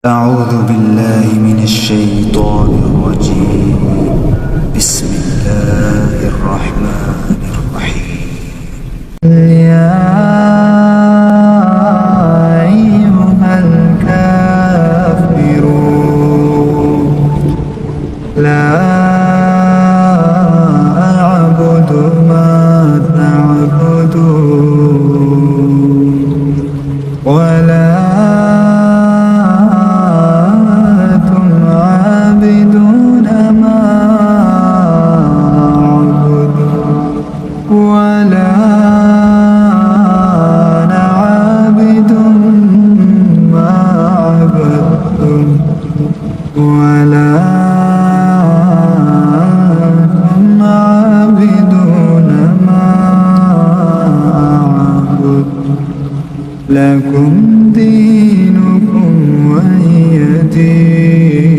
أعوذ بالله من الشيطان الرجيم. بسم الله الرحمن الرحيم. يا أيها الكافرون لا أعبد ما تعبدون ولا ولا أنا عابد ما عبدتم ولا أنتم عابدون ما أعبد لكم دينكم ولي دين.